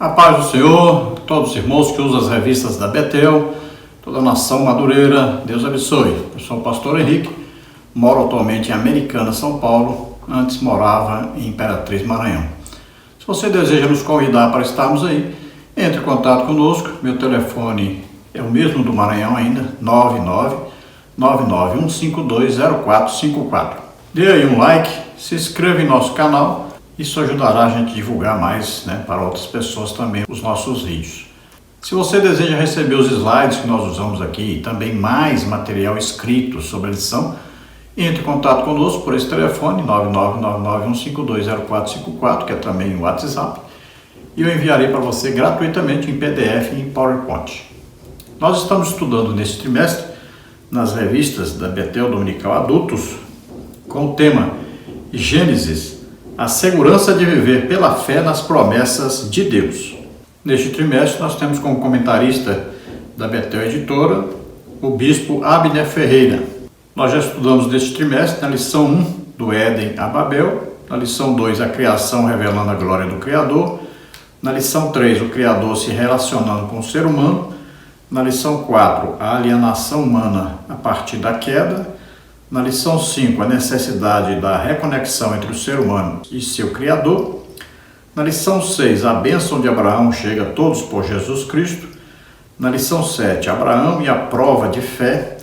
A paz do Senhor, todos os irmãos que usam as revistas da Betel, toda a nação madureira, Deus abençoe. Eu sou o pastor Henrique, moro atualmente em Americana, São Paulo, antes morava em Imperatriz, Maranhão. Se você deseja nos convidar para estarmos aí, entre em contato conosco, meu telefone é o mesmo do Maranhão ainda, 99991520454. Dê aí um like, se inscreva em nosso canal. Isso ajudará a gente a divulgar mais, para outras pessoas também os nossos vídeos. Se você deseja receber os slides que nós usamos aqui e também mais material escrito sobre a lição, entre em contato conosco por esse telefone 99991520454, que é também o WhatsApp, e eu enviarei para você gratuitamente em PDF e em PowerPoint. Nós estamos estudando neste trimestre nas revistas da Betel Dominical Adultos com o tema Gênesis, a segurança de viver pela fé nas promessas de Deus. Neste trimestre nós temos como comentarista da Betel Editora o bispo Abner Ferreira. Nós já estudamos neste trimestre na lição 1 do Éden a Babel, na lição 2 a criação revelando a glória do Criador, na lição 3 o Criador se relacionando com o ser humano, na lição 4 a alienação humana a partir da queda, na lição 5, a necessidade da reconexão entre o ser humano e seu Criador. Na lição 6, a bênção de Abraão chega a todos por Jesus Cristo. Na lição 7, Abraão e a prova de fé.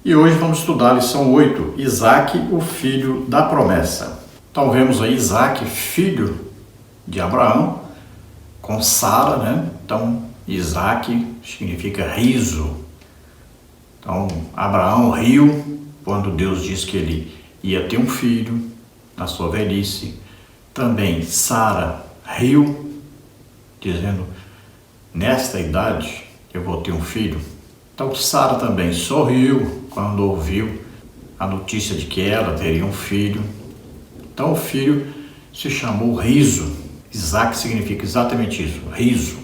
E hoje vamos estudar a lição 8, Isaac, o filho da promessa. Então vemos aí Isaac, filho de Abraão, com Sara, Então Isaac significa riso. Então Abraão riu quando Deus disse que ele ia ter um filho na sua velhice. Também Sara riu, dizendo, nesta idade eu vou ter um filho. Então Sara também sorriu quando ouviu a notícia de que ela teria um filho. Então o filho se chamou Riso. Isaac significa exatamente isso, riso.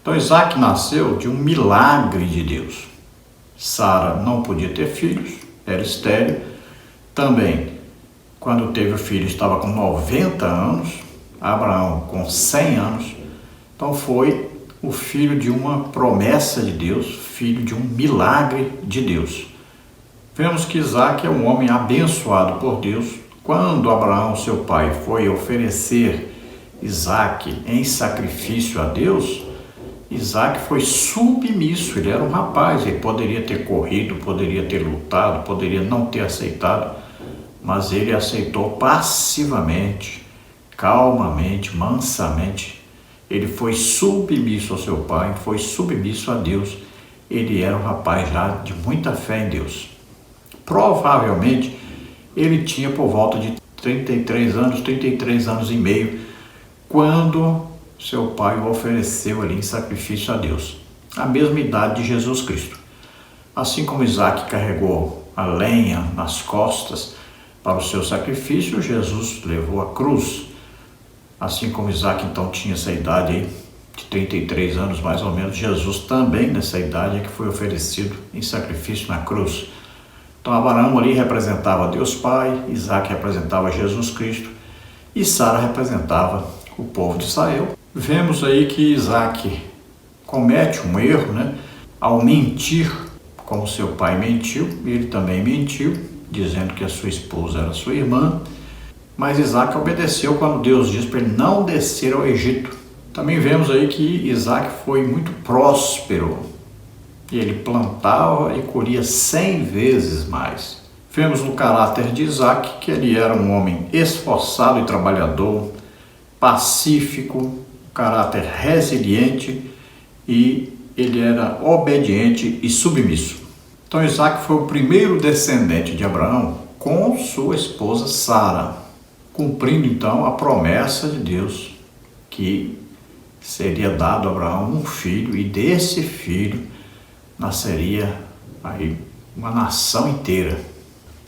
Então Isaac nasceu de um milagre de Deus. Sara não podia ter filhos, era estéril. Também, quando teve o filho, estava com 90 anos, Abraão com 100 anos. Então foi o filho de uma promessa de Deus, filho de um milagre de Deus. Vemos que Isaac é um homem abençoado por Deus. Quando Abraão, seu pai, foi oferecer Isaac em sacrifício a Deus, Isaac foi submisso, ele era um rapaz, ele poderia ter corrido, poderia ter lutado, poderia não ter aceitado, mas ele aceitou passivamente, calmamente, mansamente. Ele foi submisso ao seu pai, foi submisso a Deus. Ele era um rapaz já de muita fé em Deus. Provavelmente ele tinha por volta de 33 anos e meio, quando seu pai o ofereceu ali em sacrifício a Deus, a mesma idade de Jesus Cristo. Assim como Isaac carregou a lenha nas costas para o seu sacrifício, Jesus levou a cruz. Assim como Isaac então tinha essa idade aí, de 33 anos mais ou menos, Jesus também nessa idade é que foi oferecido em sacrifício na cruz. Então Abraão ali representava Deus Pai, Isaac representava Jesus Cristo e Sara representava o povo de Israel. Vemos aí que Isaac comete um erro, ao mentir, como seu pai mentiu, ele também mentiu, dizendo que a sua esposa era sua irmã, mas Isaac obedeceu quando Deus disse para ele não descer ao Egito. Também vemos aí que Isaac foi muito próspero, ele plantava e colhia 100 vezes mais. Vemos no caráter de Isaac que ele era um homem esforçado e trabalhador, pacífico, caráter resiliente, e ele era obediente e submisso. Então Isaac foi o primeiro descendente de Abraão com sua esposa Sara, cumprindo então a promessa de Deus que seria dado a Abraão um filho, e desse filho nasceria aí uma nação inteira.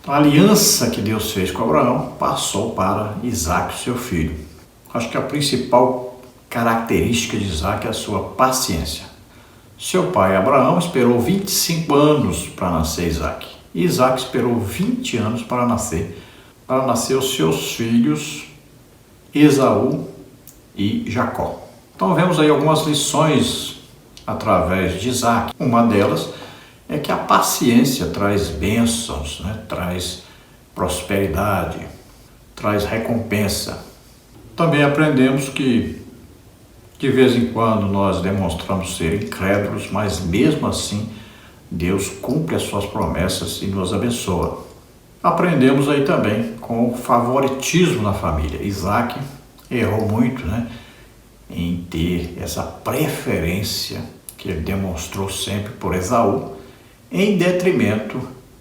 Então, a aliança que Deus fez com Abraão passou para Isaac, seu filho. Acho que a principal característica de Isaac é a sua paciência. Seu pai Abraão esperou 25 anos para nascer Isaac. E Isaac esperou 20 anos para nascer os seus filhos Esaú e Jacó. Então vemos aí algumas lições através de Isaac. Uma delas é que a paciência traz bênçãos, né? Traz prosperidade, traz recompensa. Também aprendemos que de vez em quando nós demonstramos ser incrédulos, mas mesmo assim Deus cumpre as suas promessas e nos abençoa. Aprendemos aí também com o favoritismo na família. Isaac errou muito, né, em ter essa preferência que ele demonstrou sempre por Esaú, em detrimento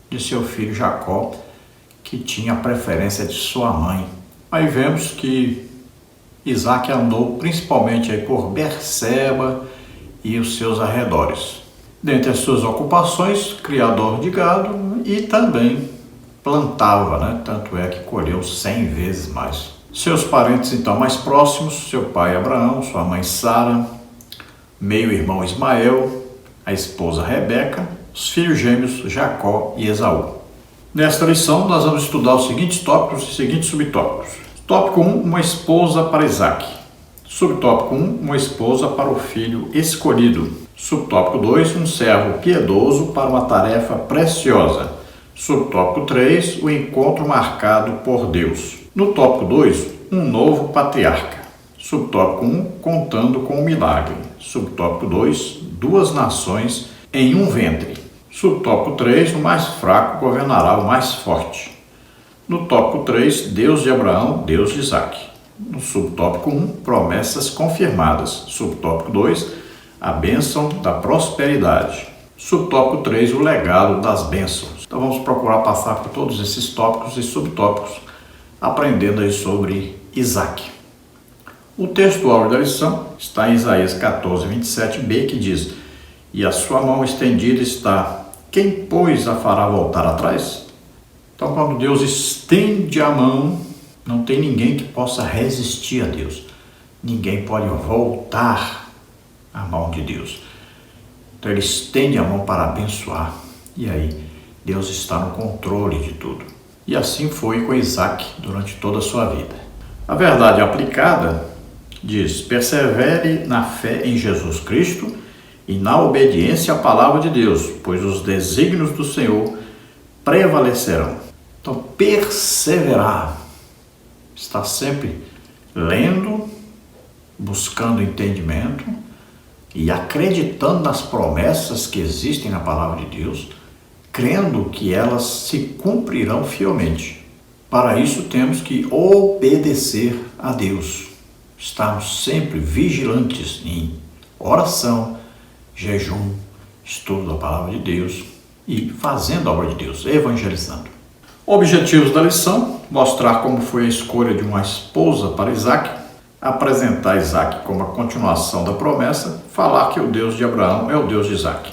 de seu filho Jacó, que tinha a preferência de sua mãe. Aí vemos que Isaac andou principalmente aí por Berseba e os seus arredores. Dentre as suas ocupações, criador de gado e também plantava, né? Tanto é que colheu 100 vezes mais. Seus parentes então mais próximos, seu pai Abraão, sua mãe Sara, meio-irmão Ismael, a esposa Rebeca, os filhos gêmeos Jacó e Esaú. Nesta lição nós vamos estudar os seguintes tópicos e seguintes subtópicos. Tópico 1, uma esposa para Isaac. Subtópico 1, uma esposa para o filho escolhido. Subtópico 2, um servo piedoso para uma tarefa preciosa. Subtópico 3, o encontro marcado por Deus. No tópico 2, um novo patriarca. Subtópico 1, contando com o milagre. Subtópico 2, duas nações em um ventre. Subtópico 3, o mais fraco governará o mais forte. No tópico 3, Deus de Abraão, Deus de Isaac. No subtópico 1, promessas confirmadas. Subtópico 2, a bênção da prosperidade. Subtópico 3, o legado das bênçãos. Então vamos procurar passar por todos esses tópicos e subtópicos, aprendendo aí sobre Isaac. O textual da lição está em Isaías 14, 27b, que diz: e a sua mão estendida está, quem, pois, a fará voltar atrás? Então, quando Deus estende a mão, não tem ninguém que possa resistir a Deus. Ninguém pode voltar a mão de Deus. Então, Ele estende a mão para abençoar. E aí, Deus está no controle de tudo. E assim foi com Isaac durante toda a sua vida. A verdade aplicada diz: persevere na fé em Jesus Cristo e na obediência à palavra de Deus, pois os desígnios do Senhor prevalecerão. Então, perseverar, estar sempre lendo, buscando entendimento e acreditando nas promessas que existem na palavra de Deus, crendo que elas se cumprirão fielmente. Para isso temos que obedecer a Deus, estarmos sempre vigilantes em oração, jejum, estudo da palavra de Deus e fazendo a obra de Deus, evangelizando. Objetivos da lição: mostrar como foi a escolha de uma esposa para Isaac, apresentar Isaac como a continuação da promessa, falar que o Deus de Abraão é o Deus de Isaac.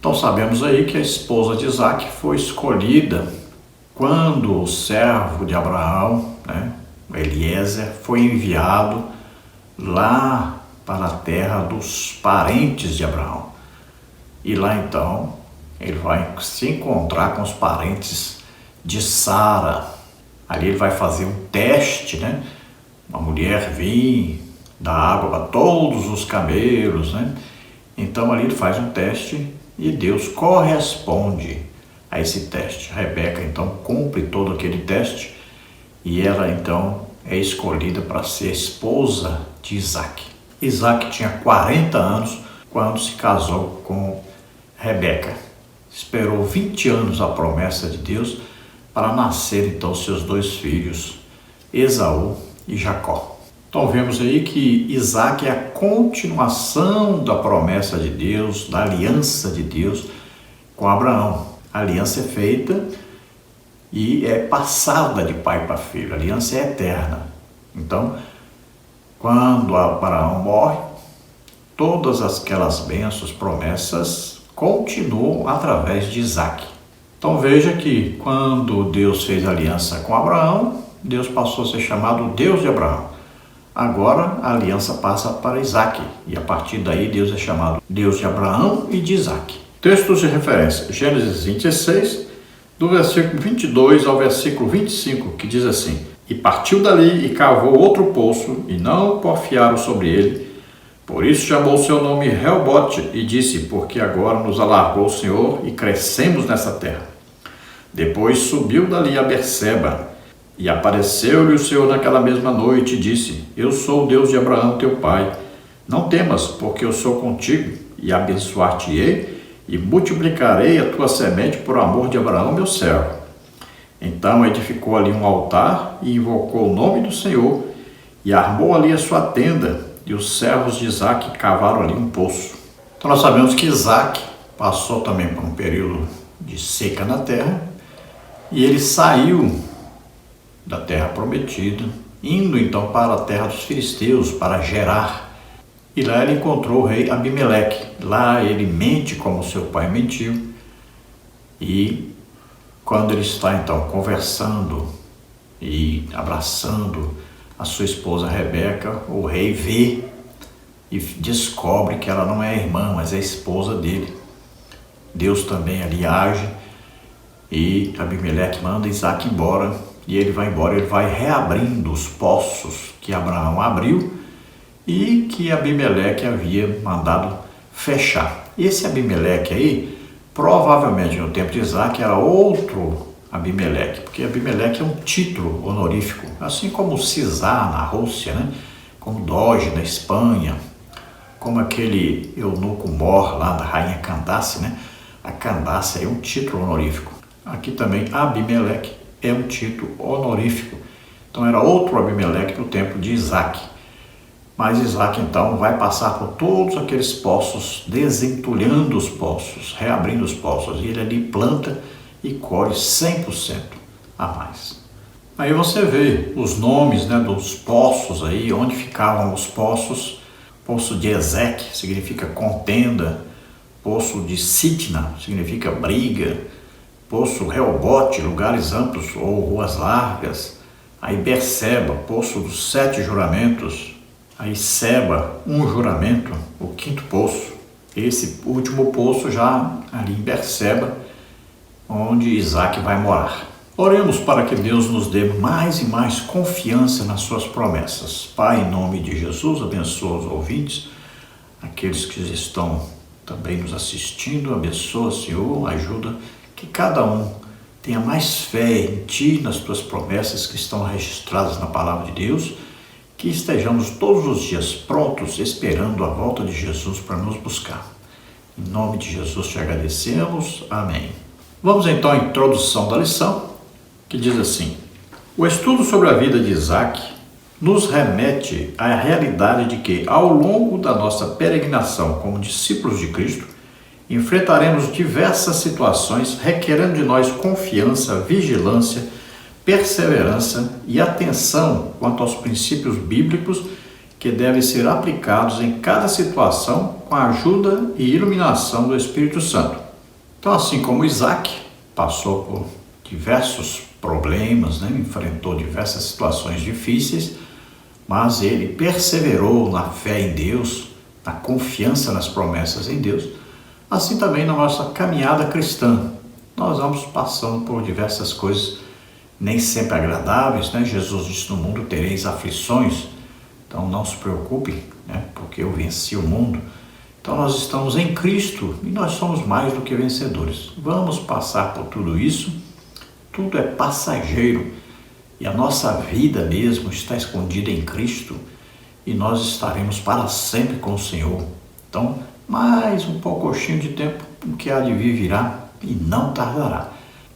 Então sabemos aí que a esposa de Isaac foi escolhida quando o servo de Abraão, né, Eliezer, foi enviado lá para a terra dos parentes de Abraão. E lá então ele vai se encontrar com os parentes de Sara. Ali ele vai fazer um teste, né? Uma mulher vir dar água para todos os camelos, né? Então ali ele faz um teste e Deus corresponde a esse teste. Rebeca então cumpre todo aquele teste e ela então é escolhida para ser esposa de Isaac. Isaac tinha 40 anos quando se casou com Rebeca. Esperou 20 anos a promessa de Deus para nascer então seus dois filhos, Esaú e Jacó. Então vemos aí que Isaac é a continuação da promessa de Deus, da aliança de Deus com Abraão. A aliança é feita e é passada de pai para filho, a aliança é eterna. Então, quando Abraão morre, todas aquelas bênçãos, promessas continuam através de Isaac. Então veja que quando Deus fez aliança com Abraão, Deus passou a ser chamado Deus de Abraão. Agora a aliança passa para Isaac e a partir daí Deus é chamado Deus de Abraão e de Isaac. Textos de referência: Gênesis 26, do versículo 22 ao versículo 25, que diz assim: e partiu dali e cavou outro poço e não porfiaram sobre ele, Por isso chamou seu nome Reobote e disse, porque agora nos alargou o Senhor e crescemos nessa terra. Depois subiu dali a Berseba, e apareceu-lhe o Senhor naquela mesma noite e disse, eu sou o Deus de Abraão teu pai. Não temas, porque eu sou contigo, e abençoar-te-ei, e multiplicarei a tua semente por amor de Abraão meu servo. Então edificou ali um altar e invocou o nome do Senhor, e armou ali a sua tenda, e os servos de Isaque cavaram ali um poço. Então nós sabemos que Isaque passou também por um período de seca na terra, e ele saiu da terra prometida, indo então para a terra dos filisteus, para Gerar. E lá ele encontrou o rei Abimeleque. Lá ele mente como seu pai mentiu. E quando ele está então conversando e abraçando a sua esposa Rebeca, o rei vê e descobre que ela não é a irmã, mas é a esposa dele. Deus também ali age e Abimeleque manda Isaque embora. E ele vai embora, ele vai reabrindo os poços que Abraão abriu e que Abimeleque havia mandado fechar. Esse Abimeleque aí, provavelmente no tempo de Isaque, era outro Abimeleque, porque Abimeleque é um título honorífico, assim como Cisar na Rússia, né? Como Doge na Espanha, como aquele eunuco Mor lá da rainha Candace, né? A Candace é um título honorífico. Aqui também Abimeleque é um título honorífico. Então era outro Abimeleque no tempo de Isaque. Mas Isaque então vai passar por todos aqueles poços, desentulhando os poços, reabrindo os poços. E ele ali planta e colhe 100% a mais. Aí você vê os nomes, né, dos poços aí, onde ficavam os poços. Poço de Ezeque significa contenda. Poço de Sitna significa briga. Poço Reobote, lugares amplos ou ruas largas. Aí Berseba, poço dos 7 juramentos. Aí Seba, um juramento, o 5º poço. Esse último poço já ali em Berseba, onde Isaque vai morar. Oremos para que Deus nos dê mais e mais confiança nas suas promessas. Pai, em nome de Jesus, abençoa os ouvintes, aqueles que estão também nos assistindo, abençoa, Senhor, ajuda que cada um tenha mais fé em Ti, nas Tuas promessas que estão registradas na Palavra de Deus, que estejamos todos os dias prontos, esperando a volta de Jesus para nos buscar. Em nome de Jesus te agradecemos. Amém. Vamos então à introdução da lição, que diz assim: o estudo sobre a vida de Isaque nos remete à realidade de que, ao longo da nossa peregrinação como discípulos de Cristo, enfrentaremos diversas situações requerendo de nós confiança, vigilância, perseverança e atenção quanto aos princípios bíblicos que devem ser aplicados em cada situação com a ajuda e iluminação do Espírito Santo. Então, assim como Isaque passou por diversos problemas, né? Enfrentou diversas situações difíceis, mas ele perseverou na fé em Deus, na confiança nas promessas em Deus. Assim também na nossa caminhada cristã, nós vamos passando por diversas coisas nem sempre agradáveis, né? Jesus disse, no mundo tereis aflições, então não se preocupe, né? Porque eu venci o mundo. Então nós estamos em Cristo e nós somos mais do que vencedores. Vamos passar por tudo isso, tudo é passageiro e a nossa vida mesmo está escondida em Cristo e nós estaremos para sempre com o Senhor. Então, mais um pouquinho de tempo, o que há de vir virá e não tardará.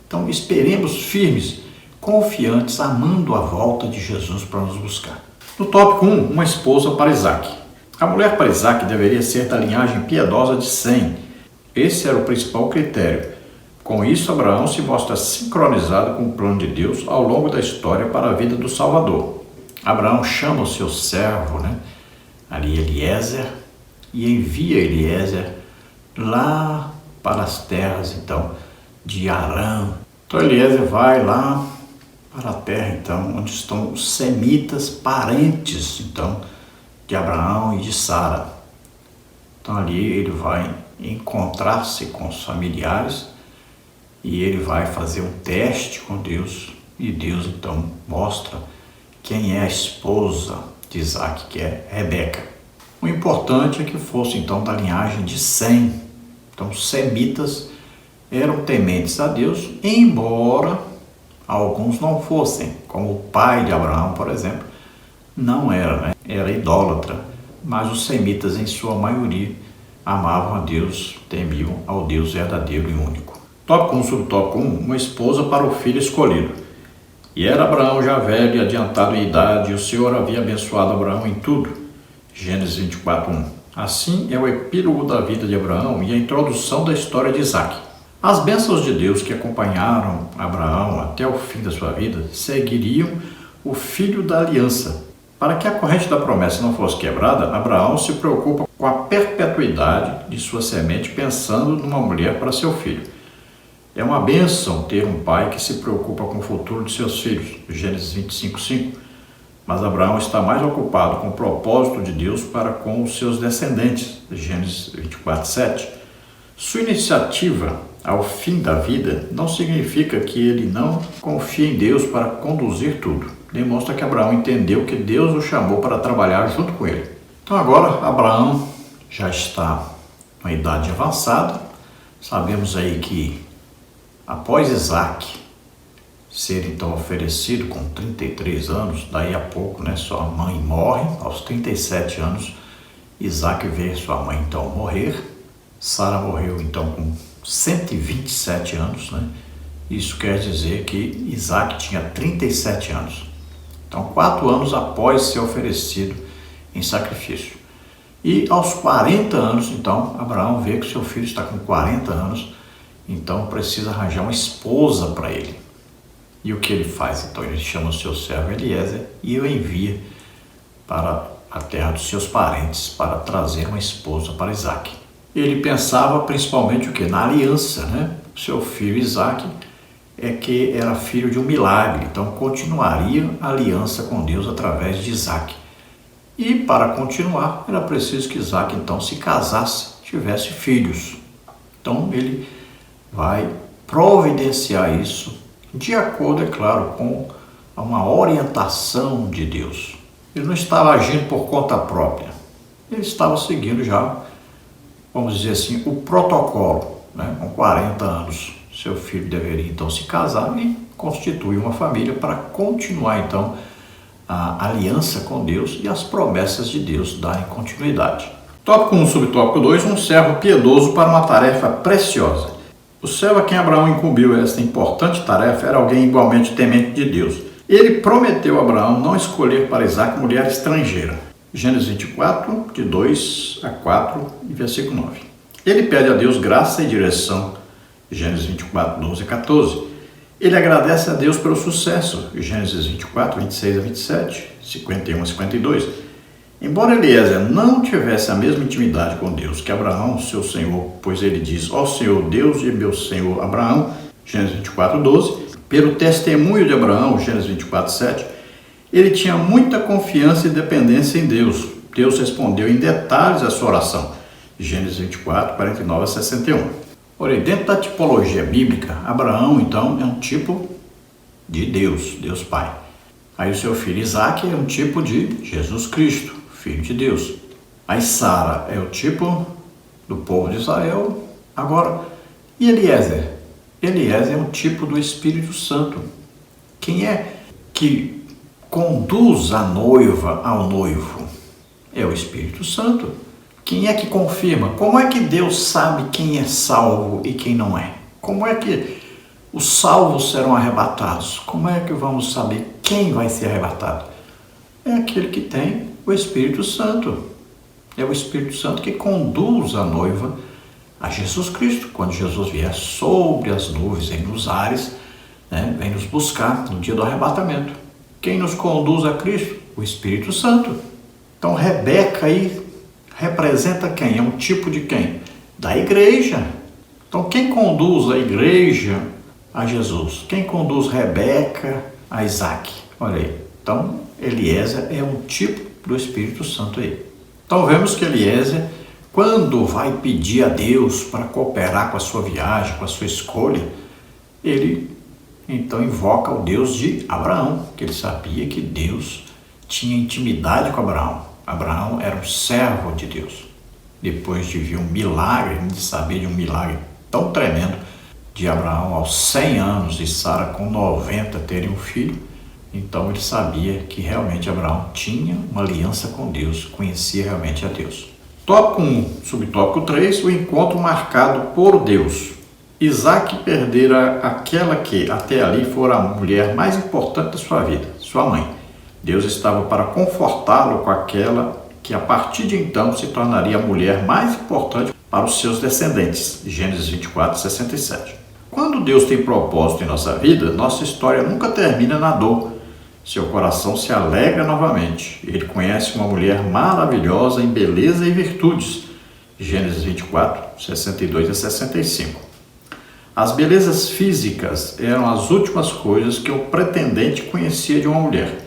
Então esperemos firmes, confiantes, amando a volta de Jesus para nos buscar. No tópico 1, uma esposa para Isaque. A mulher para Isaque deveria ser da linhagem piedosa de Sem. Esse era o principal critério. Com isso, Abraão se mostra sincronizado com o plano de Deus ao longo da história para a vida do Salvador. Abraão chama o seu servo, ali Eliezer, e envia Eliezer lá para as terras, então, de Arã. Então, Eliezer vai lá para a terra, então, onde estão os semitas, parentes, então, de Abraão e de Sara. Então, ali ele vai encontrar-se com os familiares e ele vai fazer um teste com Deus. E Deus, então, mostra quem é a esposa de Isaque, que é Rebeca. O importante é que fosse então da linhagem de Sem. Então, os semitas eram tementes a Deus, embora alguns não fossem, como o pai de Abraão, por exemplo, não era, né? Era idólatra, mas os semitas, em sua maioria, amavam a Deus, temiam ao Deus verdadeiro e único. Tópico 1, subtópico 1, uma esposa para o filho escolhido. E era Abraão já velho e adiantado em idade, e o Senhor havia abençoado Abraão em tudo. Gênesis 24, 1. Assim é o epílogo da vida de Abraão e a introdução da história de Isaque. As bênçãos de Deus que acompanharam Abraão até o fim da sua vida seguiriam o filho da aliança. Para que a corrente da promessa não fosse quebrada, Abraão se preocupa com a perpetuidade de sua semente, pensando numa mulher para seu filho. É uma bênção ter um pai que se preocupa com o futuro de seus filhos, Gênesis 25, 5. Mas Abraão está mais ocupado com o propósito de Deus para com os seus descendentes, Gênesis 24, 7. Sua iniciativa ao fim da vida não significa que ele não confia em Deus para conduzir tudo. Demonstra que Abraão entendeu que Deus o chamou para trabalhar junto com ele. Então agora Abraão já está na idade avançada. Sabemos aí que após Isaque ser então oferecido com 33 anos, daí a pouco, né, sua mãe morre. Aos 37 anos, Isaque vê sua mãe então morrer. Sara morreu então com 127 anos, né? Isso quer dizer que Isaque tinha 37 anos. Então, 4 anos após ser oferecido em sacrifício. E aos 40 anos, então, Abraão vê que seu filho está com 40 anos, então precisa arranjar uma esposa para ele. E o que ele faz? Então, ele chama o seu servo Eliezer e o envia para a terra dos seus parentes para trazer uma esposa para Isaque. Ele pensava principalmente o quê? Na aliança, né? Seu filho Isaque é que era filho de um milagre, então continuaria a aliança com Deus através de Isaque. E para continuar, era preciso que Isaque então se casasse, tivesse filhos. Então ele vai providenciar isso, de acordo, é claro, com uma orientação de Deus. Ele não estava agindo por conta própria, ele estava seguindo já, vamos dizer assim, o protocolo, né? Com 40 anos. Seu filho deveria então se casar e constituir uma família para continuar então a aliança com Deus e as promessas de Deus darem continuidade. Tópico 1, subtópico 2, um servo piedoso para uma tarefa preciosa. O servo a quem Abraão incumbiu esta importante tarefa era alguém igualmente temente de Deus. Ele prometeu a Abraão não escolher para Isaque mulher estrangeira. Gênesis 24, de 2 a 4 e versículo 9. Ele pede a Deus graça e direção. Gênesis 24, 12 a 14. Ele agradece a Deus pelo sucesso. Gênesis 24, 26 a 27, 51 a 52. Embora Eliezer não tivesse a mesma intimidade com Deus que Abraão, seu senhor, pois ele diz, ó Senhor Deus e meu senhor Abraão, Gênesis 24, 12, pelo testemunho de Abraão, Gênesis 24, 7, ele tinha muita confiança e dependência em Deus. Deus respondeu em detalhes a sua oração. Gênesis 24, 49 a 61. Olha, dentro da tipologia bíblica, Abraão, então, é um tipo de Deus, Deus Pai. Aí o seu filho Isaque é um tipo de Jesus Cristo, Filho de Deus. Aí Sara é o tipo do povo de Israel. Agora, e Eliezer? Eliezer é um tipo do Espírito Santo. Quem é que conduz a noiva ao noivo? É o Espírito Santo. Quem é que confirma? Como é que Deus sabe quem é salvo e quem não é? Como é que os salvos serão arrebatados? Como é que vamos saber quem vai ser arrebatado? É aquele que tem o Espírito Santo. É o Espírito Santo que conduz a noiva a Jesus Cristo. Quando Jesus vier sobre as nuvens, nos ares, né, vem nos buscar no dia do arrebatamento. Quem nos conduz a Cristo? O Espírito Santo. Então Rebeca aí representa quem? É um tipo de quem? Da igreja. Então quem conduz a igreja a Jesus? Quem conduz Rebeca a Isaque? Olha aí. Então Eliezer é um tipo do Espírito Santo aí. Então vemos que Eliezer, quando vai pedir a Deus para cooperar com a sua viagem, com a sua escolha, ele então invoca o Deus de Abraão, que ele sabia que Deus tinha intimidade com Abraão. Abraão era um servo de Deus. Depois de ver um milagre, de saber de um milagre tão tremendo, de Abraão aos 100 anos e Sara com 90 terem um filho, então ele sabia que realmente Abraão tinha uma aliança com Deus, conhecia realmente a Deus. Tópico 1, subtópico 3, o encontro marcado por Deus. Isaac perdera aquela que até ali fora a mulher mais importante da sua vida, sua mãe. Deus estava para confortá-lo com aquela que a partir de então se tornaria a mulher mais importante para os seus descendentes. Gênesis 24, 67. Quando Deus tem propósito em nossa vida, nossa história nunca termina na dor. Seu coração se alegra novamente. Ele conhece uma mulher maravilhosa em beleza e virtudes. Gênesis 24, 62 a 65. As belezas físicas eram as últimas coisas que o pretendente conhecia de uma mulher.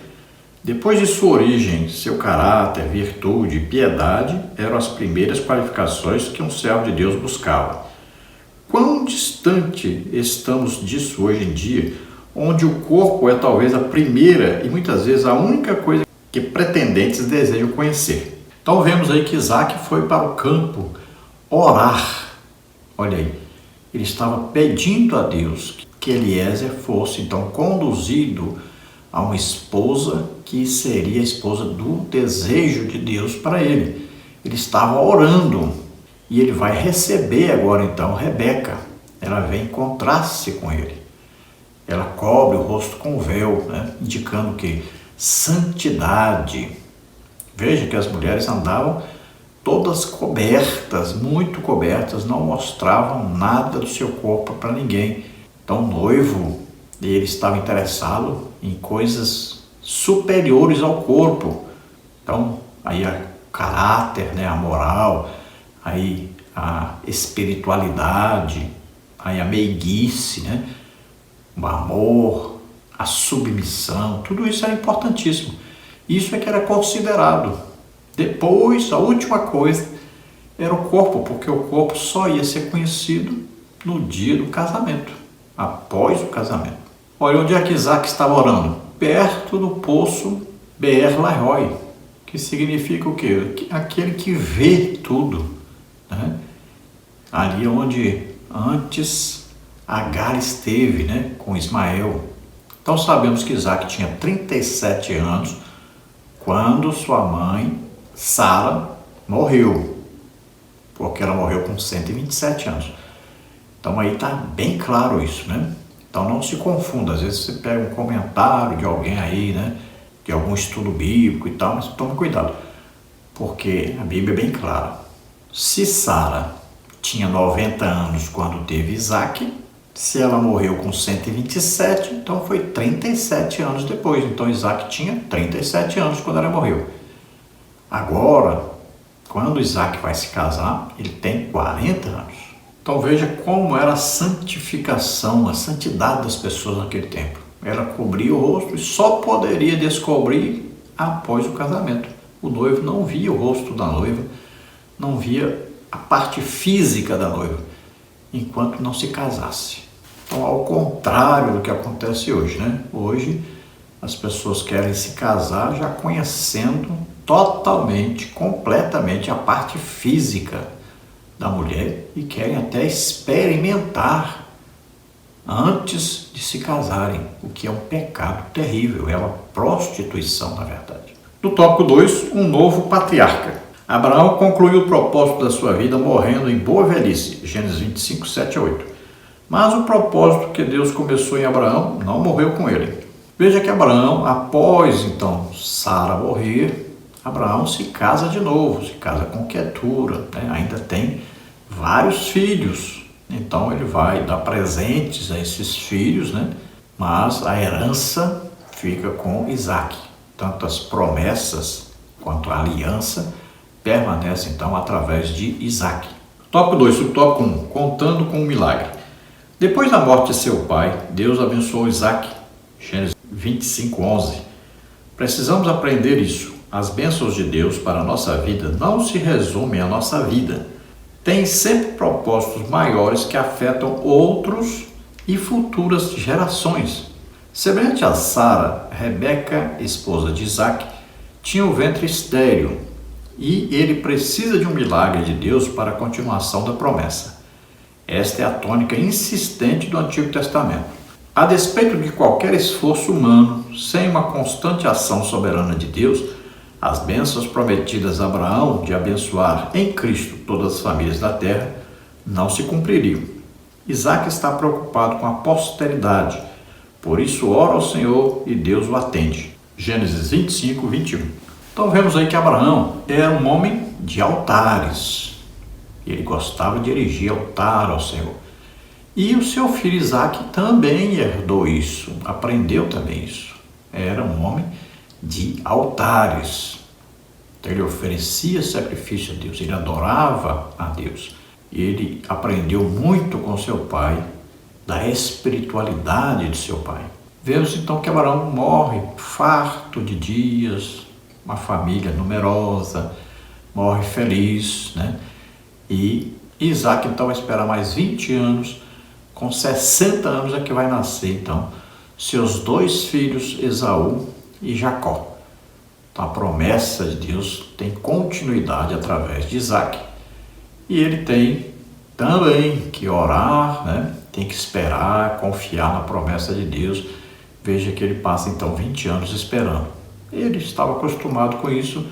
Depois de sua origem, seu caráter, virtude e piedade eram as primeiras qualificações que um servo de Deus buscava. Quão distante estamos disso hoje em dia, onde o corpo é talvez a primeira e muitas vezes a única coisa que pretendentes desejam conhecer. Então vemos aí que Isaac foi para o campo orar. Olha aí, ele estava pedindo a Deus que Eliezer fosse então conduzido a uma esposa que seria a esposa do desejo de Deus para ele. Ele estava orando e ele vai receber agora então Rebeca. Ela vem encontrar-se com ele. Ela cobre o rosto com véu, indicando que santidade. Veja que as mulheres andavam todas cobertas, muito cobertas, não mostravam nada do seu corpo para ninguém. Então o noivo, ele estava interessado em coisas superiores ao corpo. Então aí o caráter, a moral, aí a espiritualidade, aí a meiguice, o amor, a submissão, tudo isso era importantíssimo. Isso é que era considerado. Depois, a última coisa era o corpo, porque o corpo só ia ser conhecido no dia do casamento, após o casamento. Olha, onde é que Isaac estava orando? Perto do poço Beer-Lahai, que significa o quê? Aquele que vê tudo. Ali onde antes Agar esteve, com Ismael. Então sabemos que Isaac tinha 37 anos quando sua mãe, Sara, morreu, porque ela morreu com 127 anos. Então aí está bem claro isso, Então não se confunda, às vezes você pega um comentário de alguém aí, de algum estudo bíblico e tal, mas tome cuidado, porque a Bíblia é bem clara. Se Sara tinha 90 anos quando teve Isaac, se ela morreu com 127, então foi 37 anos depois. Então Isaac tinha 37 anos quando ela morreu. Agora, quando Isaac vai se casar, ele tem 40 anos. Então veja como era a santificação, a santidade das pessoas naquele tempo. Ela cobria o rosto e só poderia descobrir após o casamento. O noivo não via o rosto da noiva, não via a parte física da noiva, enquanto não se casasse. Então, ao contrário do que acontece hoje, Hoje, as pessoas querem se casar já conhecendo totalmente, completamente a parte física da mulher e querem até experimentar antes de se casarem, o que é um pecado terrível, é uma prostituição, na verdade. No tópico 2, um novo patriarca. Abraão concluiu o propósito da sua vida morrendo em boa velhice, Gênesis 25, 7 a 8. Mas o propósito que Deus começou em Abraão não morreu com ele. Veja que Abraão, após então Sara morrer, Abraão se casa de novo, se casa com Quetura, ainda tem vários filhos. Então ele vai dar presentes a esses filhos, mas a herança fica com Isaac. Tanto as promessas quanto a aliança permanece então através de Isaac. Tópico 2, subtópico 1, contando com um milagre. Depois da morte de seu pai, Deus abençoou Isaac. Gênesis 25, 11. Precisamos aprender isso. As bênçãos de Deus para a nossa vida não se resumem à nossa vida. Tem sempre propósitos maiores que afetam outros e futuras gerações. Semelhante a Sara, Rebeca, esposa de Isaac, tinha o ventre estéril. e ele precisa de um milagre de Deus para a continuação da promessa. Esta é a tônica insistente do Antigo Testamento. A despeito de qualquer esforço humano, sem uma constante ação soberana de Deus, as bênçãos prometidas a Abraão de abençoar em Cristo todas as famílias da terra não se cumpririam. Isaac está preocupado com a posteridade, por isso ora ao Senhor e Deus o atende. Gênesis 25, 21. Então vemos aí que Abraão era um homem de altares. Ele gostava de erigir altar ao Senhor. E o seu filho Isaac também herdou isso, aprendeu também isso. Era um homem de altares. Então ele oferecia sacrifício a Deus, ele adorava a Deus. Ele aprendeu muito com seu pai, da espiritualidade de seu pai. Vemos então que Abraão morre farto de dias, uma família numerosa, morre feliz, né? E Isaac então vai esperar mais 20 anos, com 60 anos é que vai nascer então seus 2 filhos, Esaú e Jacó. Então a promessa de Deus tem continuidade através de Isaac. E ele tem também que orar, né? Tem que esperar, confiar na promessa de Deus. Veja que ele passa então 20 anos esperando. Ele estava acostumado com isso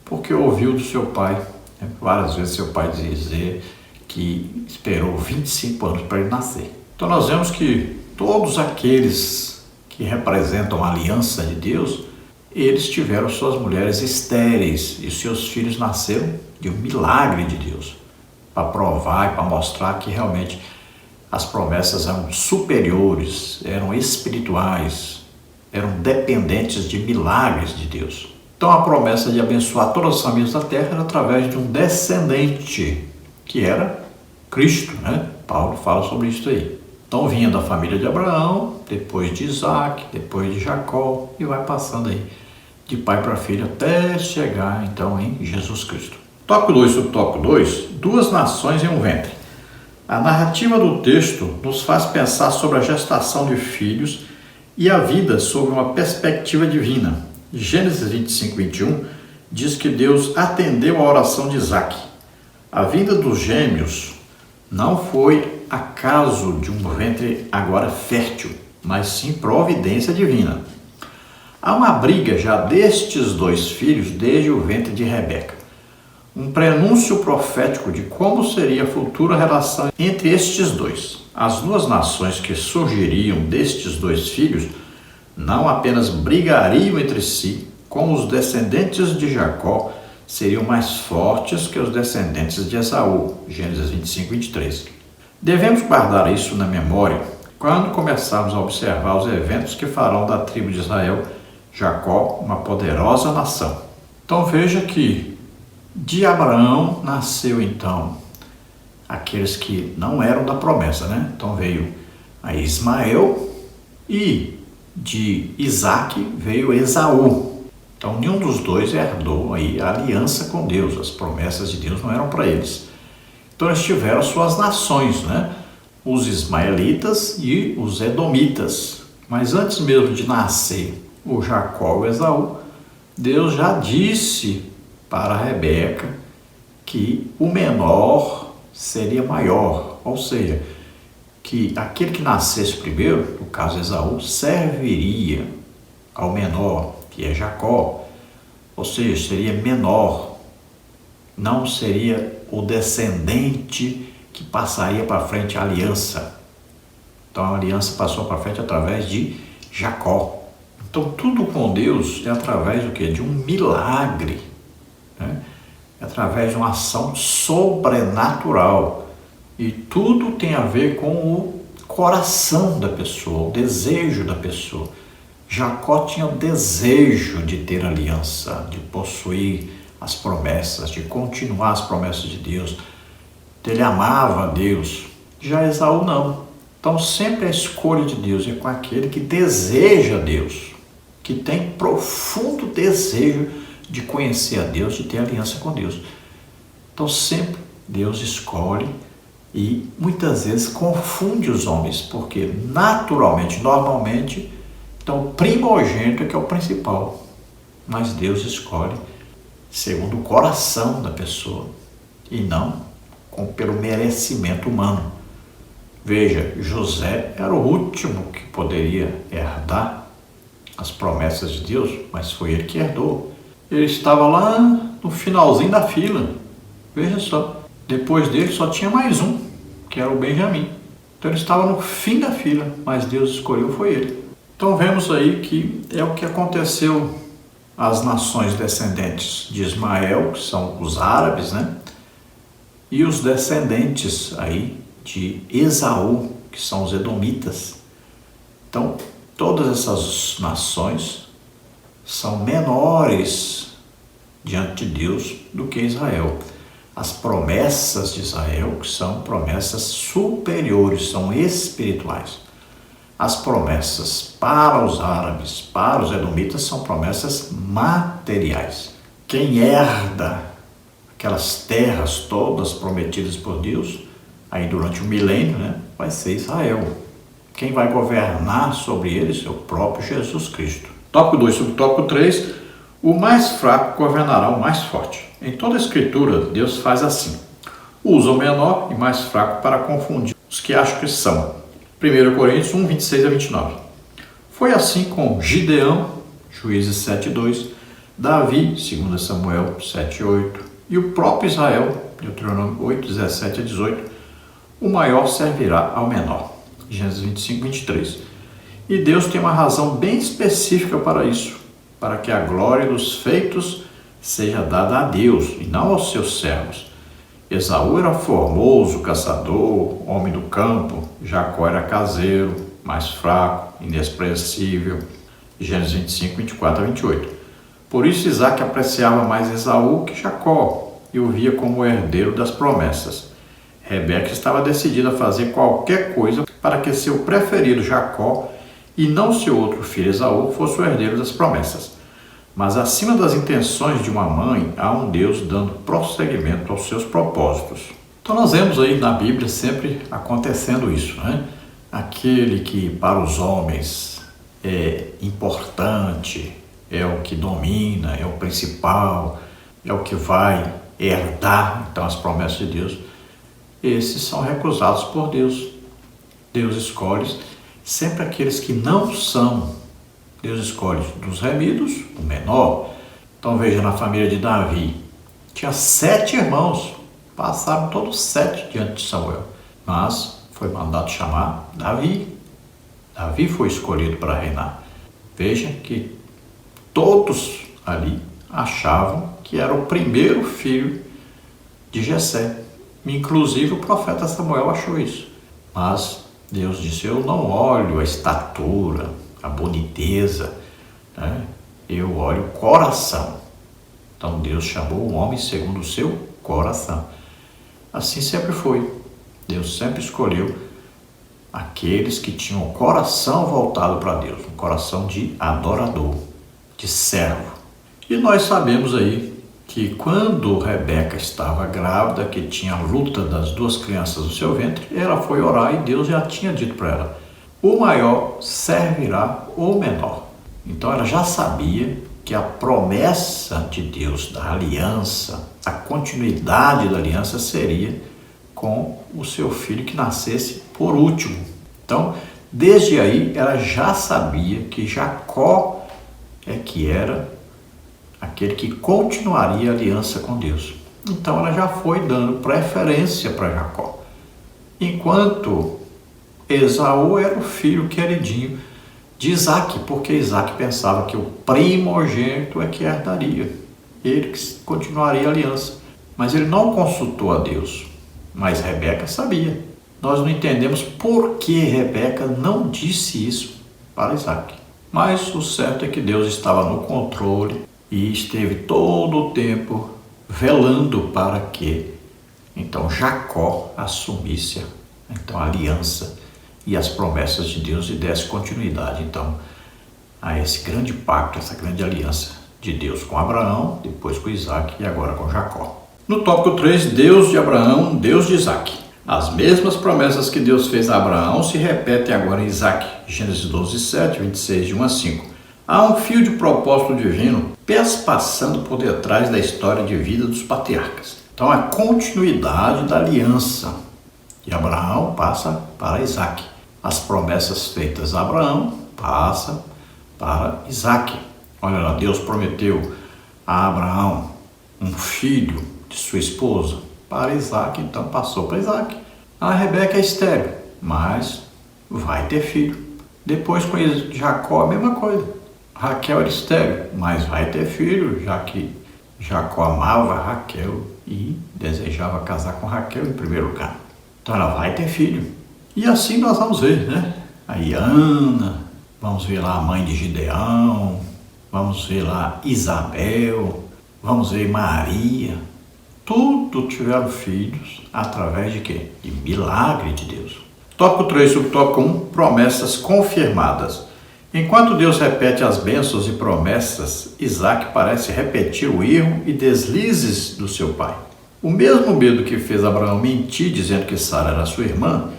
porque ouviu do seu pai, né? Várias vezes seu pai dizer que esperou 25 anos para ele nascer. Então nós vemos que todos aqueles que representam a aliança de Deus, eles tiveram suas mulheres estéreis e seus filhos nasceram de um milagre de Deus, para provar e para mostrar que realmente as promessas eram superiores, eram espirituais, eram dependentes de milagres de Deus. Então a promessa de abençoar todas as famílias da terra era através de um descendente, que era Cristo, né? Paulo fala sobre isso aí. Então vinha da família de Abraão, depois de Isaac, depois de Jacó, e vai passando aí de pai para filho até chegar então em Jesus Cristo. Tópico 2, subtópico 2, 2 nações em um ventre. A narrativa do texto nos faz pensar sobre a gestação de filhos e a vida sob uma perspectiva divina. Gênesis 25, 21 diz que Deus atendeu a oração de Isaac. A vinda dos gêmeos não foi acaso de um ventre agora fértil, mas sim providência divina. Há uma briga já destes 2 filhos desde o ventre de Rebeca. Um prenúncio profético de como seria a futura relação entre estes 2. As 2 nações que surgiriam destes 2 filhos não apenas brigariam entre si, como os descendentes de Jacó seriam mais fortes que os descendentes de Esaú. Gênesis 25, 23. Devemos guardar isso na memória quando começarmos a observar os eventos que farão da tribo de Israel, Jacó, uma poderosa nação. Então veja que de Abraão nasceu então aqueles que não eram da promessa, né? Então veio a Ismael e de Isaac veio Esaú. Então nenhum dos 2 herdou aí a aliança com Deus, as promessas de Deus não eram para eles. Então eles tiveram suas nações, né? Os ismaelitas e os edomitas. Mas antes mesmo de nascer o Jacó e o Esaú, Deus já disse para Rebeca que o menor seria maior, ou seja, que aquele que nascesse primeiro, no caso Esaú, serviria ao menor, que é Jacó, ou seja, seria menor, não seria o descendente que passaria para frente a aliança. Então a aliança passou para frente através de Jacó. Então tudo com Deus é através do quê? De um milagre, né? É através de uma ação sobrenatural. E tudo tem a ver com o coração da pessoa, o desejo da pessoa. Jacó tinha o desejo de ter aliança, de possuir as promessas, de continuar as promessas de Deus. Ele amava a Deus. Já Esaú não. Então sempre a escolha de Deus é com aquele que deseja Deus, que tem profundo desejo de conhecer a Deus, de ter aliança com Deus. Então sempre Deus escolhe e muitas vezes confunde os homens, porque naturalmente, normalmente, então o primogênito é que é o principal, mas Deus escolhe segundo o coração da pessoa e não pelo merecimento humano. Veja, José era o último que poderia herdar as promessas de Deus, mas foi ele que herdou. Ele estava lá no finalzinho da fila. Veja só, depois dele só tinha mais um, que era o Benjamim. Então ele estava no fim da fila, mas Deus escolheu foi ele. Então vemos aí que é o que aconteceu às nações descendentes de Ismael, que são os árabes, né? E os descendentes aí de Esaú, que são os edomitas. Então, todas essas nações são menores diante de Deus do que Israel. As promessas de Israel, que são promessas superiores, são espirituais. As promessas para os árabes, para os edomitas, são promessas materiais. Quem herda aquelas terras todas prometidas por Deus, aí durante o milênio, né, vai ser Israel. Quem vai governar sobre eles é o próprio Jesus Cristo. Tópico 2, subtópico 3, o mais fraco governará o mais forte. Em toda a Escritura, Deus faz assim. Usa o menor e mais fraco para confundir os que acham que são. 1 Coríntios 1, 26 a 29. Foi assim com Gideão, Juízes 7:2, Davi, 2 Samuel 7:8, e o próprio Israel, Deuteronômio 8, 17 a 18, o maior servirá ao menor. Gênesis 25, 23. E Deus tem uma razão bem específica para isso, para que a glória dos feitos seja dada a Deus e não aos seus servos. Esaú era formoso, caçador, homem do campo. Jacó era caseiro, mais fraco, inexpressível. Gênesis 25, 24 a 28. Por isso Isaac apreciava mais Esaú que Jacó e o via como herdeiro das promessas. Rebeca estava decidida a fazer qualquer coisa para que seu preferido Jacó e não seu outro filho Esaú fosse o herdeiro das promessas. Mas acima das intenções de uma mãe, há um Deus dando prosseguimento aos seus propósitos. Então nós vemos aí na Bíblia sempre acontecendo isso, né? Aquele que para os homens é importante, é o que domina, é o principal, é o que vai herdar então as promessas de Deus, esses são recusados por Deus. Deus escolhe sempre aqueles que não são. Deus escolhe dos remidos, o menor. Então veja, na família de Davi, tinha 7 irmãos, passaram todos 7 diante de Samuel, mas foi mandado chamar Davi. Davi foi escolhido para reinar. Veja que todos ali achavam que era o primeiro filho de Jessé. Inclusive o profeta Samuel achou isso. Mas Deus disse, eu não olho a estatura, a boniteza, né? Eu olho o coração. Então Deus chamou o homem segundo o seu coração. Assim sempre foi. Deus sempre escolheu aqueles que tinham o coração voltado para Deus, um coração de adorador, de servo. E nós sabemos aí que quando Rebeca estava grávida, que tinha a luta das 2 crianças no seu ventre, ela foi orar e Deus já tinha dito para ela, o maior servirá o menor. Então ela já sabia que a promessa de Deus, da aliança, a continuidade da aliança seria com o seu filho que nascesse por último. Então, desde aí, ela já sabia que Jacó é que era aquele que continuaria a aliança com Deus. Então ela já foi dando preferência para Jacó. Enquanto Esaú era o filho queridinho de Isaac, porque Isaac pensava que o primogênito é que herdaria. Ele que continuaria a aliança. Mas ele não consultou a Deus. Mas Rebeca sabia. Nós não entendemos por que Rebeca não disse isso para Isaac. Mas o certo é que Deus estava no controle e esteve todo o tempo velando para que então Jacó assumisse então a aliança e as promessas de Deus e desse continuidade então a esse grande pacto, essa grande aliança de Deus com Abraão, depois com Isaac e agora com Jacó. No tópico 3, Deus de Abraão, Deus de Isaac. As mesmas promessas que Deus fez a Abraão se repetem agora em Isaac. Gênesis 12, 7, 26, de 1 a 5. Há um fio de propósito divino passando por detrás da história de vida dos patriarcas. Então, a continuidade da aliança de Abraão passa para Isaac. As promessas feitas a Abraão passam para Isaac. Olha lá, Deus prometeu a Abraão um filho de sua esposa para Isaac, então passou para Isaac. A Rebeca é estéril, mas vai ter filho. Depois com Jacó, a mesma coisa. Raquel era estéril, mas vai ter filho, já que Jacó amava Raquel e desejava casar com Raquel em primeiro lugar. Então ela vai ter filho. E assim nós vamos ver, né? Aí Ana, vamos ver lá a mãe de Gideão, vamos ver lá Isabel, vamos ver Maria. Tudo tiveram filhos através de quê? De milagre de Deus. Tópico 3, subtópico 1, promessas confirmadas. Enquanto Deus repete as bênçãos e promessas, Isaac parece repetir o erro e deslizes do seu pai. O mesmo medo que fez Abraão mentir dizendo que Sara era sua irmã,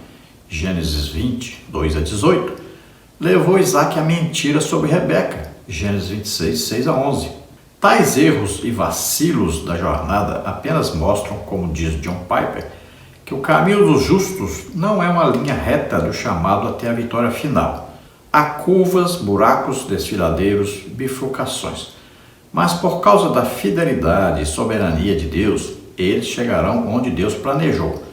Gênesis 20, 2 a 18, levou Isaac à mentira sobre Rebeca, Gênesis 26, 6 a 11. Tais erros e vacilos da jornada apenas mostram, como diz John Piper, que o caminho dos justos não é uma linha reta do chamado até a vitória final. Há curvas, buracos, desfiladeiros, bifurcações. Mas por causa da fidelidade e soberania de Deus, eles chegarão onde Deus planejou.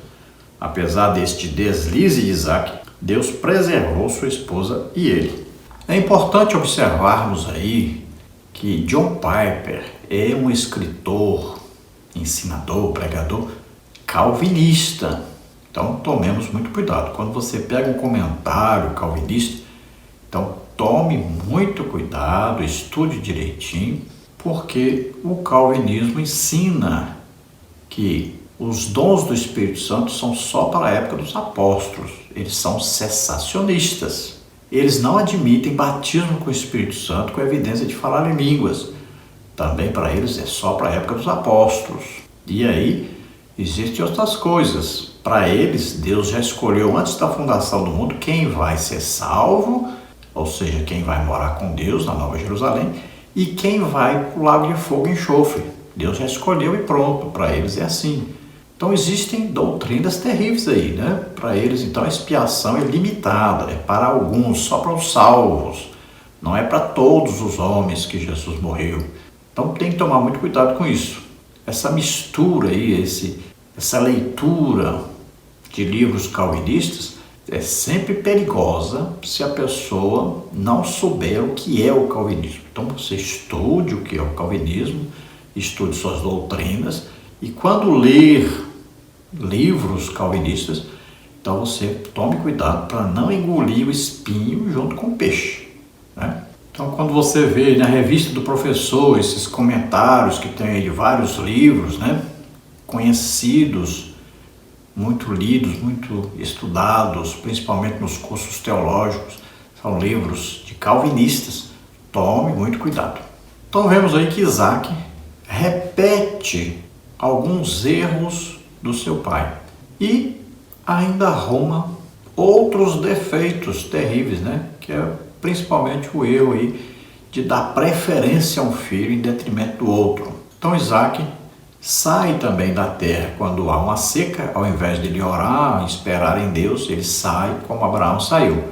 Apesar deste deslize de Isaac, Deus preservou sua esposa e ele. É importante observarmos aí que John Piper é um escritor, ensinador, pregador calvinista. Então tomemos muito cuidado. Quando você pega um comentário calvinista, então tome muito cuidado, estude direitinho, porque o calvinismo ensina que os dons do Espírito Santo são só para a época dos apóstolos. Eles são cessacionistas. Eles não admitem batismo com o Espírito Santo com evidência de falar em línguas. Também para eles é só para a época dos apóstolos. E aí existem outras coisas. Para eles, Deus já escolheu antes da fundação do mundo quem vai ser salvo, ou seja, quem vai morar com Deus na Nova Jerusalém, e quem vai para o lago de fogo e enxofre. Deus já escolheu e pronto, para eles é assim. Então existem doutrinas terríveis aí, né? Para eles, então, a expiação é limitada, é para alguns, só para os salvos. Não é para todos os homens que Jesus morreu. Então tem que tomar muito cuidado com isso. Essa mistura aí, essa leitura de livros calvinistas é sempre perigosa se a pessoa não souber o que é o calvinismo. Então você estude o que é o calvinismo, estude suas doutrinas, e quando ler livros calvinistas, então você tome cuidado para não engolir o espinho junto com o peixe, né? Então quando você vê na revista do professor esses comentários que tem aí de vários livros, né, conhecidos, muito lidos, muito estudados, principalmente nos cursos teológicos, são livros de calvinistas, tome muito cuidado. Então vemos aí que Isaac repete alguns erros do seu pai e ainda arruma outros defeitos terríveis, né? Que é principalmente o erro aí de dar preferência a um filho em detrimento do outro. Então Isaac sai também da terra quando há uma seca, ao invés de ele orar, esperar em Deus, ele sai como Abraão saiu.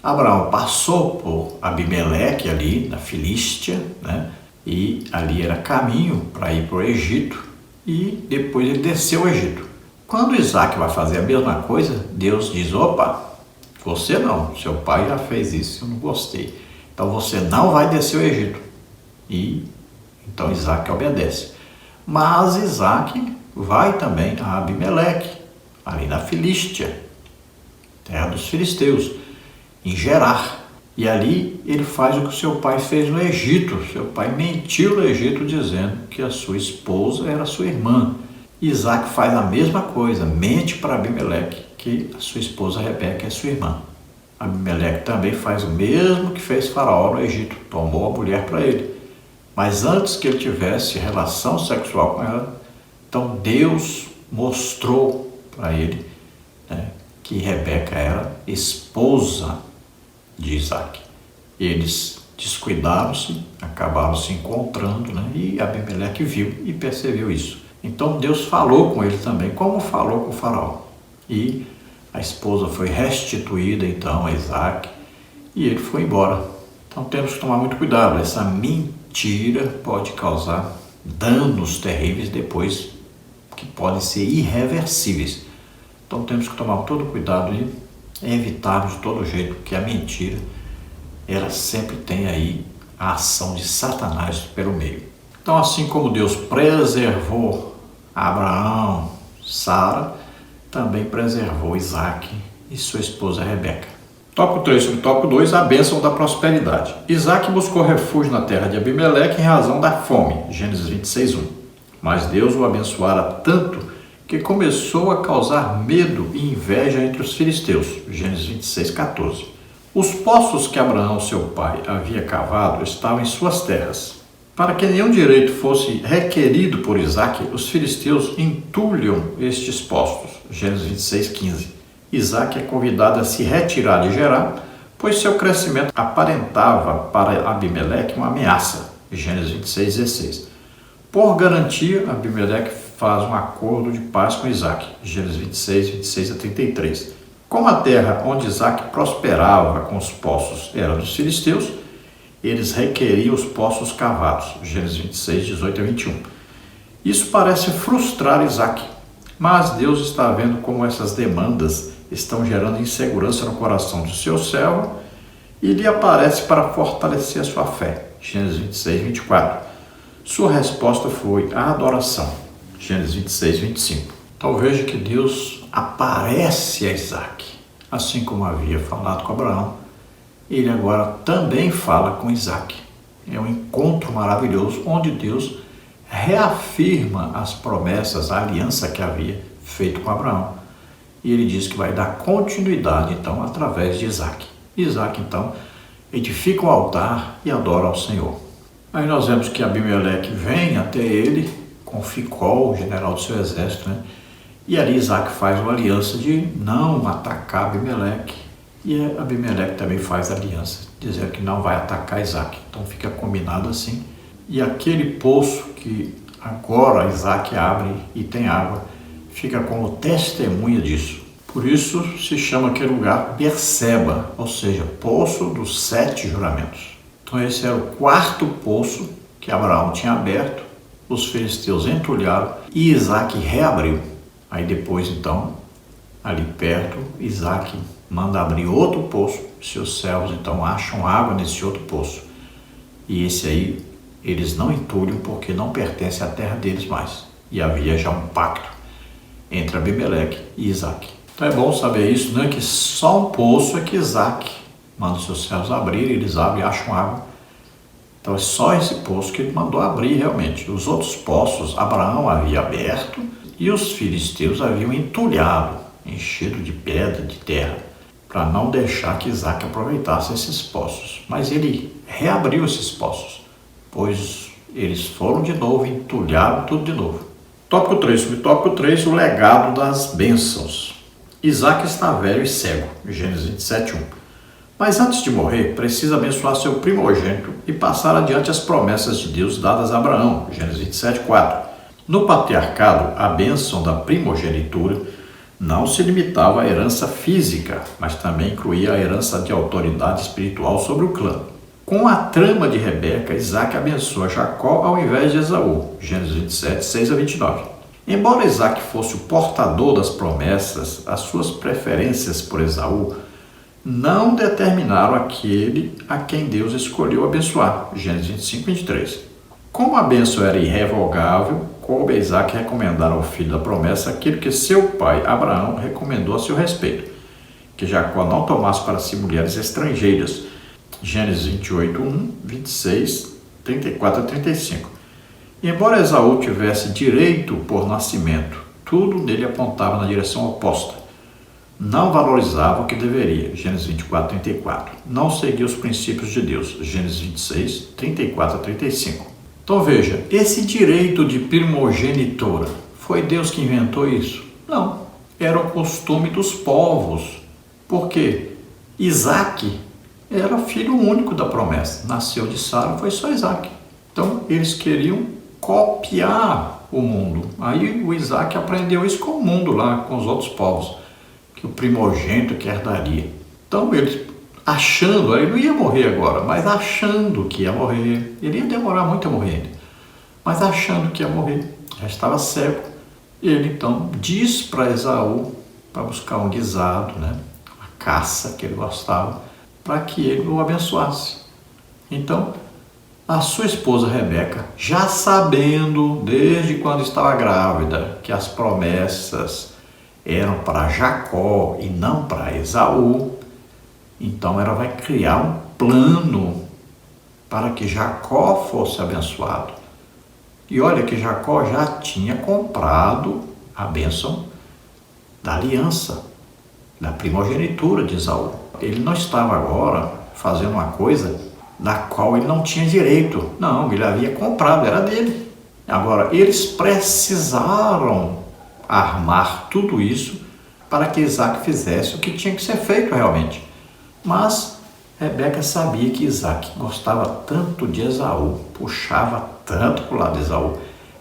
Abraão passou por Abimeleque ali na Filístia, né? E ali era caminho para ir para o Egito, e depois ele desceu o Egito. Quando Isaac vai fazer a mesma coisa, Deus diz: opa, você não, seu pai já fez isso, eu não gostei, então você não vai descer o Egito. E então Isaac obedece. Mas Isaac vai também a Abimeleque, ali na Filístia, terra dos filisteus, em Gerar. E ali ele faz o que seu pai fez no Egito. Seu pai mentiu no Egito dizendo que a sua esposa era sua irmã. Isaac faz a mesma coisa, mente para Abimeleque que a sua esposa Rebeca é sua irmã. Abimeleque também faz o mesmo que fez Faraó no Egito, tomou a mulher para ele. Mas antes que ele tivesse relação sexual com ela, então Deus mostrou para ele, né, que Rebeca era esposa de Isaac. Eles descuidaram-se, acabaram se encontrando, né? E Abimeleque viu e percebeu isso. Então Deus falou com ele também, como falou com o faraó. E a esposa foi restituída então a Isaac e ele foi embora. Então temos que tomar muito cuidado. Essa mentira pode causar danos terríveis depois, que podem ser irreversíveis. Então temos que tomar todo cuidado e evitar de todo jeito, que a mentira, ela sempre tem aí a ação de Satanás pelo meio. Então, assim como Deus preservou Abraão, Sara, também preservou Isaac e sua esposa Rebeca. Tópico 3 sobre tópico 2, a bênção da prosperidade. Isaac buscou refúgio na terra de Abimeleque em razão da fome, Gênesis 26:1. Mas Deus o abençoara tanto que começou a causar medo e inveja entre os filisteus, Gênesis 26:14. Os poços que Abraão, seu pai, havia cavado estavam em suas terras. Para que nenhum direito fosse requerido por Isaac, os filisteus entulham estes poços, Gênesis 26:15. Isaac é convidado a se retirar de Gerar, pois seu crescimento aparentava para Abimeleque uma ameaça, Gênesis 26:16. Por garantia, Abimeleque faz um acordo de paz com Isaac, Gênesis 26:26-33. Como a terra onde Isaac prosperava com os poços era dos filisteus, eles requeriam os poços cavados, Gênesis 26:18-21. Isso parece frustrar Isaac, mas Deus está vendo como essas demandas estão gerando insegurança no coração do seu servo e lhe aparece para fortalecer a sua fé, Gênesis 26:24. Sua resposta foi a adoração, Gênesis 26:25. Então veja que Deus aparece a Isaac, assim como havia falado com Abraão, ele agora também fala com Isaac. É um encontro maravilhoso onde Deus reafirma as promessas, a aliança que havia feito com Abraão. E ele diz que vai dar continuidade então através de Isaac. Isaac então edifica um altar e adora ao Senhor. Aí nós vemos que Abimeleque vem até ele com Ficol, o general do seu exército, né? E ali Isaac faz uma aliança de não atacar Abimeleque. E Abimeleque também faz aliança, dizendo que não vai atacar Isaac. Então fica combinado assim. E aquele poço que agora Isaac abre e tem água, fica como testemunha disso. Por isso se chama aquele lugar Berseba, ou seja, poço dos 7 juramentos. Então esse era o 4º poço que Abraão tinha aberto, os filisteus entulharam e Isaac reabriu. Aí depois então, ali perto, Isaac manda abrir outro poço, seus servos então acham água nesse outro poço. E esse aí eles não entulham porque não pertence à terra deles mais. E havia já um pacto entre Abimeleque e Isaac. Então é bom saber isso, né? Que só um poço é que Isaac manda seus servos abrir, eles abrem e acham água. Então é só esse poço que ele mandou abrir realmente. Os outros poços Abraão havia aberto e os filisteus haviam entulhado, enchido de pedra, de terra, para não deixar que Isaac aproveitasse esses poços. Mas ele reabriu esses poços, pois eles foram de novo, entulharam tudo de novo. Tópico 3, subtópico 3, o legado das bênçãos. Isaac está velho e cego, Gênesis 27:1. Mas antes de morrer, precisa abençoar seu primogênito e passar adiante as promessas de Deus dadas a Abraão, Gênesis 27:4. No patriarcado, a bênção da primogenitura não se limitava à herança física, mas também incluía a herança de autoridade espiritual sobre o clã. Com a trama de Rebeca, Isaac abençoa Jacó ao invés de Esaú, Gênesis 27:6-29. Embora Isaac fosse o portador das promessas, as suas preferências por Esaú não determinaram aquele a quem Deus escolheu abençoar, Gênesis 25:23. Como a bênção era irrevogável, coube a Isaac recomendar ao filho da promessa aquilo que seu pai Abraão recomendou a seu respeito, que Jacó não tomasse para si mulheres estrangeiras, Gênesis 28:1, 26, 34-35. E embora Esaú tivesse direito por nascimento, tudo nele apontava na direção oposta. Não valorizava o que deveria, Gênesis 24:34. Não seguia os princípios de Deus, Gênesis 26, 34-35. Então veja, esse direito de primogenitura, foi Deus que inventou isso? Não, era o costume dos povos. Porque Isaac era filho único da promessa. Nasceu de Sara, foi só Isaac. Então, eles queriam copiar o mundo. Aí o Isaac aprendeu isso com o mundo lá, com os outros povos, que o primogênito que herdaria. Então, ele achando, ele não ia morrer agora, mas achando que ia morrer, ele ia demorar muito a morrer ainda, mas achando que ia morrer, já estava cego. Ele então diz para Esaú para buscar um guisado, né, uma caça que ele gostava, para que ele o abençoasse. Então, a sua esposa Rebeca, já sabendo desde quando estava grávida que as promessas eram para Jacó e não para Esaú, então ela vai criar um plano para que Jacó fosse abençoado. E olha que Jacó já tinha comprado a bênção da aliança, da primogenitura de Esaú. Ele não estava agora fazendo uma coisa da qual ele não tinha direito. Não, ele havia comprado, era dele. Agora, eles precisaram armar tudo isso para que Isaac fizesse o que tinha que ser feito realmente. Mas Rebeca sabia que Isaac gostava tanto de Esaú, puxava tanto para o lado de Esaú,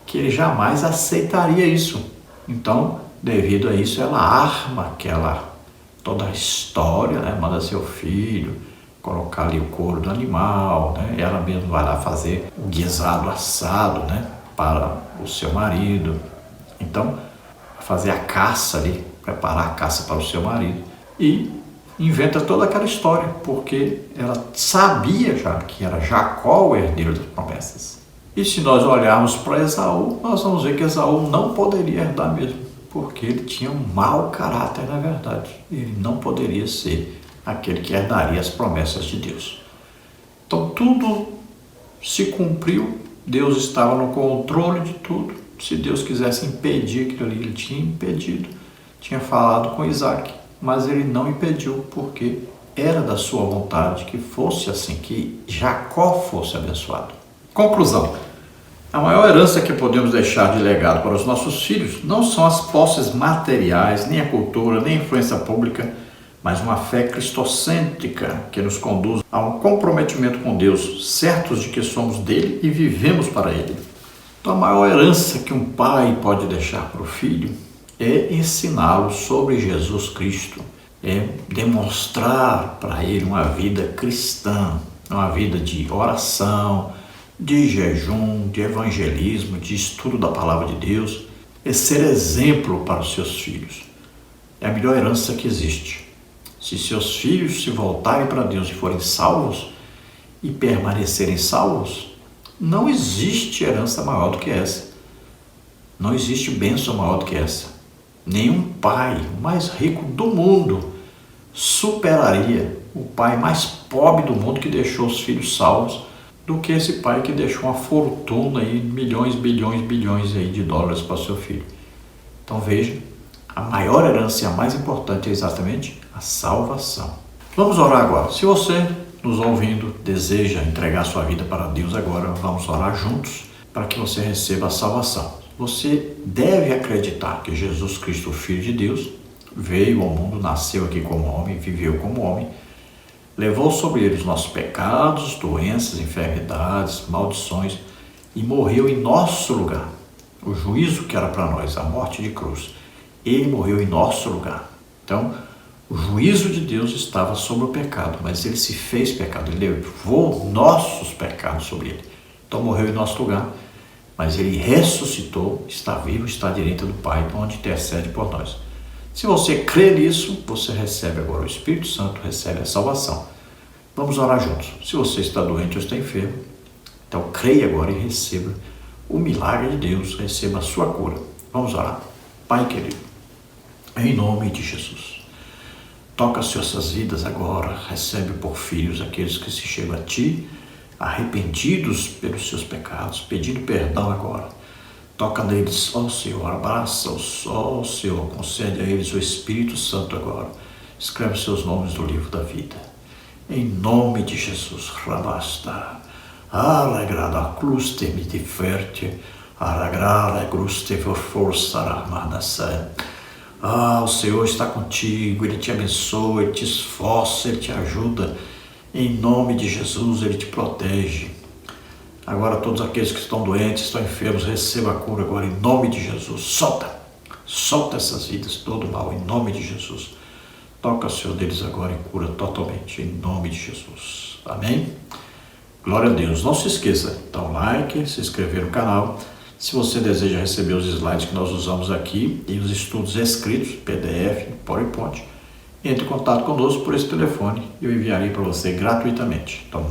que ele jamais aceitaria isso. Então, devido a isso, ela arma toda a história, né? Manda seu filho colocar ali o couro do animal, né? Ela mesma vai lá fazer o guisado assado, né? Para o seu marido. Então, fazer a caça ali, preparar a caça para o seu marido. E inventa toda aquela história, porque ela sabia já que era Jacó o herdeiro das promessas. E se nós olharmos para Esaú, nós vamos ver que Esaú não poderia herdar mesmo, porque ele tinha um mau caráter, na verdade. Ele não poderia ser aquele que herdaria as promessas de Deus. Então tudo se cumpriu, Deus estava no controle de tudo. Se Deus quisesse impedir aquilo ali, ele tinha impedido. Tinha falado com Isaac, mas ele não impediu, porque era da sua vontade que fosse assim, que Jacó fosse abençoado. Conclusão: a maior herança que podemos deixar de legado para os nossos filhos não são as posses materiais, nem a cultura, nem a influência pública, mas uma fé cristocêntrica que nos conduz a um comprometimento com Deus, certos de que somos dele e vivemos para ele. Então, a maior herança que um pai pode deixar para o filho é ensiná-lo sobre Jesus Cristo, é demonstrar para ele uma vida cristã, uma vida de oração, de jejum, de evangelismo, de estudo da palavra de Deus, é ser exemplo para os seus filhos. É a melhor herança que existe. Se seus filhos se voltarem para Deus e forem salvos e permanecerem salvos, não existe herança maior do que essa. Não existe bênção maior do que essa. Nenhum pai, o mais rico do mundo, superaria o pai mais pobre do mundo que deixou os filhos salvos do que esse pai que deixou uma fortuna aí, milhões, bilhões aí de dólares para seu filho. Então veja, a maior herança e a mais importante é exatamente a salvação. Vamos orar agora. Se você, nos ouvindo, deseja entregar sua vida para Deus agora, vamos orar juntos para que você receba a salvação. Você deve acreditar que Jesus Cristo, o Filho de Deus, veio ao mundo, nasceu aqui como homem, viveu como homem, levou sobre ele os nossos pecados, doenças, enfermidades, maldições e morreu em nosso lugar. O juízo que era para nós, a morte de cruz, ele morreu em nosso lugar. Então, o juízo de Deus estava sobre o pecado, mas ele se fez pecado, ele levou nossos pecados sobre ele. Então, morreu em nosso lugar, mas ele ressuscitou, está vivo, está à direita do Pai, onde intercede por nós. Se você crê nisso, você recebe agora o Espírito Santo, recebe a salvação. Vamos orar juntos. Se você está doente ou está enfermo, então creia agora e receba o milagre de Deus, receba a sua cura. Vamos orar. Pai querido, em nome de Jesus, toca as suas vidas agora, recebe por filhos aqueles que se chegam a Ti, arrependidos pelos seus pecados, pedindo perdão agora. Toca neles, ó Senhor, abraça-os, ó Senhor, concede a eles o Espírito Santo agora. Escreve seus nomes no livro da vida. Em nome de Jesus, rabasta, alegrada cruz te me ferte, aragrada cruz te força armada sé. O Senhor está contigo, Ele te abençoa, Ele te esforça, Ele te ajuda. Em nome de Jesus, Ele te protege. Agora todos aqueles que estão doentes, estão enfermos, receba a cura agora em nome de Jesus. Solta essas vidas, todo mal, em nome de Jesus. Toca o Senhor deles agora e cura totalmente, em nome de Jesus. Amém? Glória a Deus. Não se esqueça, dá um like, se inscrever no canal. Se você deseja receber os slides que nós usamos aqui e os estudos escritos, PDF, PowerPoint, entre em contato conosco por esse telefone e eu enviarei para você gratuitamente. Então,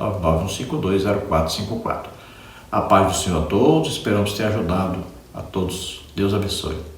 99951520454. A paz do Senhor a todos, esperamos ter ajudado a todos. Deus abençoe.